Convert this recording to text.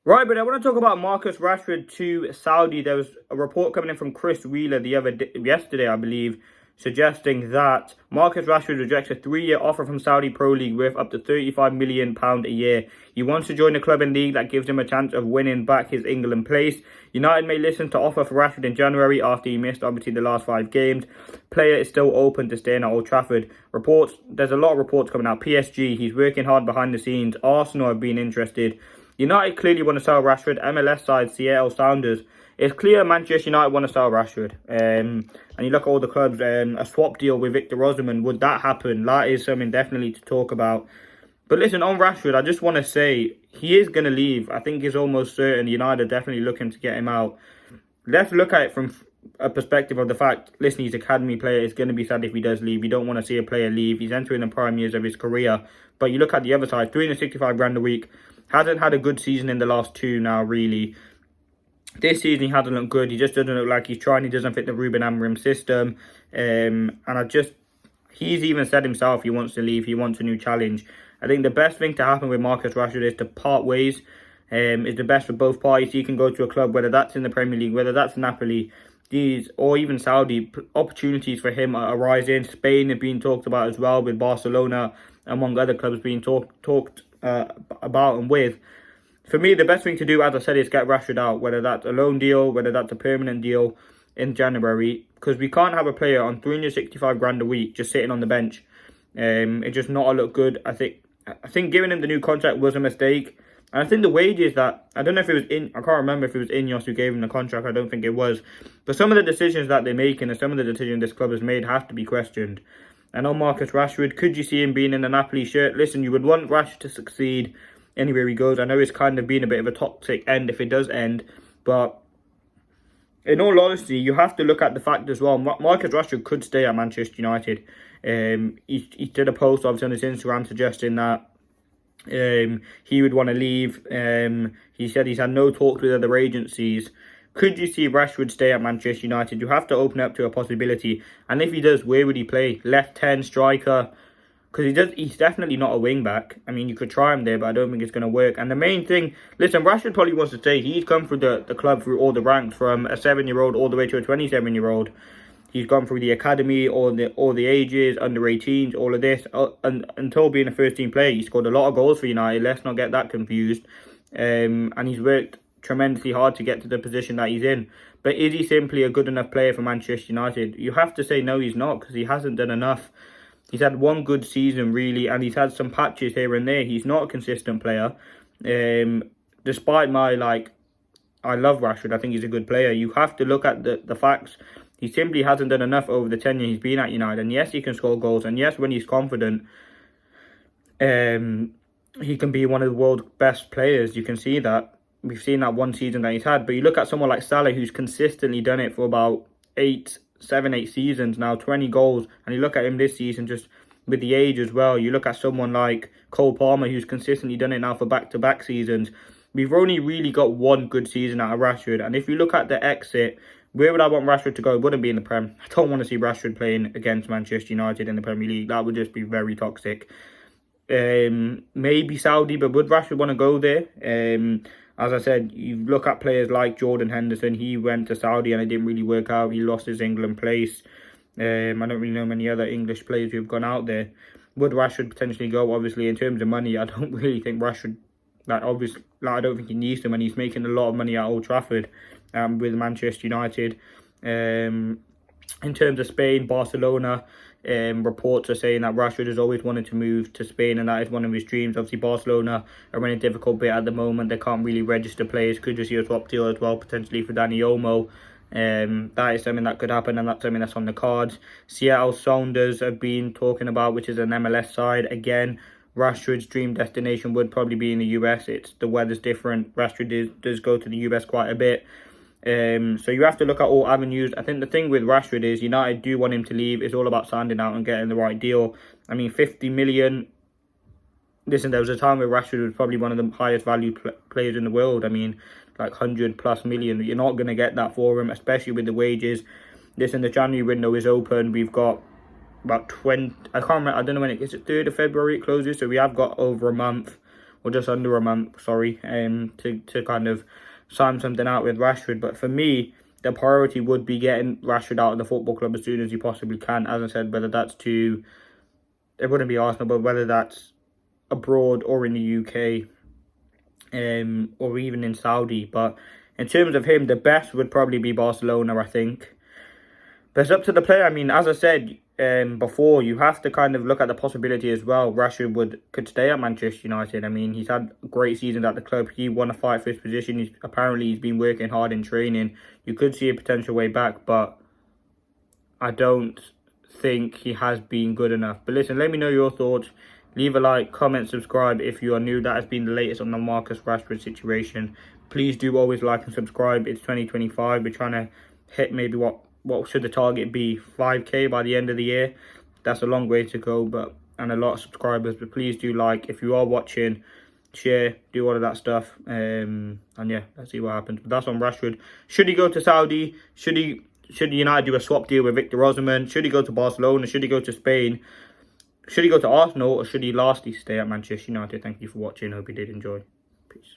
Right, but I want to talk about Marcus Rashford to Saudi. There was a report coming in from Chris Wheeler yesterday, I believe, suggesting that Marcus Rashford rejects a 3-year offer from Saudi Pro League worth up to £35 million a year. He wants to join a club and league that gives him a chance of winning back his England place. United may listen to offer for Rashford in January after he missed obviously the last 5 games. Player is still open to staying at Old Trafford. There's a lot of reports coming out. PSG, he's working hard behind the scenes. Arsenal have been interested. United clearly want to sell Rashford. MLS side, Seattle Sounders. It's clear Manchester United want to sell Rashford. And you look at all the clubs, a swap deal with Victor Osimhen, would that happen? That is something definitely to talk about. But listen, on Rashford, I just want to say, he is going to leave. I think it's almost certain United are definitely looking to get him out. Let's look at it from a perspective of the fact, listen, he's an academy player. It's going to be sad if he does leave. You don't want to see a player leave. He's entering the prime years of his career. But you look at the other side, 365 grand a week. Hasn't had a good season in the last 2 now, really. This season, he hasn't looked good. He just doesn't look like he's trying. He doesn't fit the Ruben Amorim system. He's even said himself he wants to leave. He wants a new challenge. I think the best thing to happen with Marcus Rashford is to part ways. Is the best for both parties. He can go to a club, whether that's in the Premier League, whether that's Napoli, or even Saudi. Opportunities for him are arising. Spain have been talked about as well, with Barcelona, among other clubs being talked about and with. For me, the best thing to do, as I said, is get Rashford out, whether that's a loan deal, whether that's a permanent deal in January, because we can't have a player on 365 grand a week just sitting on the bench. It just not look good. I think giving him the new contract was a mistake. And I think the wages that, I don't know if it was I can't remember if it was Ineos who gave him the contract. I don't think it was. But some of the decisions that they're making and some of the decisions this club has made have to be questioned. And on Marcus Rashford, could you see him being in a Napoli shirt? Listen, you would want Rashford to succeed anywhere he goes. I know it's kind of been a bit of a toxic end if it does end. But in all honesty, you have to look at the fact as well. Marcus Rashford could stay at Manchester United. He did a post obviously on his Instagram suggesting that he would want to leave. He said he's had no talks with other agencies. Could you see Rashford stay at Manchester United? You have to open up to a possibility. And if he does, where would he play? Left 10, striker? Because he's definitely not a wing back. I mean, you could try him there, but I don't think it's going to work. And the main thing, listen, Rashford probably wants to stay. He's come through the club through all the ranks, from a 7-year-old all the way to a 27-year-old. He's gone through the academy, all the ages, under 18s, all of this. Until being a first-team player, he scored a lot of goals for United. Let's not get that confused. And he's worked tremendously hard to get to the position that he's in. But is he simply a good enough player for Manchester United? You have to say no, he's not, because he hasn't done enough. He's had one good season, really, and he's had some patches here and there. He's not a consistent player. Despite I love Rashford. I think he's a good player. You have to look at the facts. He simply hasn't done enough over the tenure he's been at United. And yes, he can score goals. And yes, when he's confident, he can be one of the world's best players. You can see that. We've seen that one season that he's had. But you look at someone like Salah, who's consistently done it for about 8 seasons now, 20 goals. And you look at him this season, just with the age as well. You look at someone like Cole Palmer, who's consistently done it now for back-to-back seasons. We've only really got one good season out of Rashford. And if you look at the exit, where would I want Rashford to go? It wouldn't be in the Prem. I don't want to see Rashford playing against Manchester United in the Premier League. That would just be very toxic. Maybe Saudi, but would Rashford want to go there? As I said, you look at players like Jordan Henderson. He went to Saudi and it didn't really work out. He lost his England place. I don't really know many other English players who've gone out there. Would Rashford potentially go? Obviously, in terms of money, I don't really think Rashford, I don't think he needs the money. He's making a lot of money at Old Trafford with Manchester United. In terms of Spain, Barcelona, reports are saying that Rashford has always wanted to move to Spain, and that is one of his dreams. Obviously, Barcelona are in a difficult bit at the moment. They can't really register players. Could just see a swap deal as well, potentially for Dani Olmo. That is something that could happen, and that's something that's on the cards. Seattle Sounders have been talking about, which is an MLS side. Again, Rashford's dream destination would probably be in the US. The weather's different. Rashford does go to the US quite a bit. So you have to look at all avenues. I think the thing with Rashford is United do want him to leave. It's all about standing out and getting the right deal. I mean, 50 million. Listen, there was a time where Rashford was probably one of the highest valued players in the world. I mean, like 100+ million. You're not going to get that for him, especially with the wages. Listen, the January window is open. We've got about 20. I can't remember. I don't know when it is. It 3rd of February it closes. So we have got over a month. or just under a month, sorry, to kind of sign something out with Rashford. But for me, the priority would be getting Rashford out of the football club as soon as you possibly can. As I said, whether that's to, it wouldn't be Arsenal, but whether that's abroad or in the UK, or even in Saudi. But in terms of him, the best would probably be Barcelona, I think. But it's up to the player. I mean, as I said before, you have to kind of look at the possibility as well. Rashford could stay at Manchester United. I mean, he's had great seasons at the club. He won a fight for his position. Apparently he's been working hard in training. You could see a potential way back, but I don't think he has been good enough. But listen, let me know your thoughts. Leave a like, comment, subscribe if you are new. That has been the latest on the Marcus Rashford situation. Please do always like and subscribe. It's 2025. We're trying to hit maybe what should the target be? 5k by the end of the year. That's a long way to go, and a lot of subscribers. But please do like if you are watching, share, do all of that stuff. And yeah, let's see what happens. But that's on Rashford. Should he go to Saudi? Should United do a swap deal with Victor Osimhen? Should he go to Barcelona? Should he go to Spain? Should he go to Arsenal? Or should he lastly stay at Manchester United? Thank you for watching. Hope you did enjoy. Peace.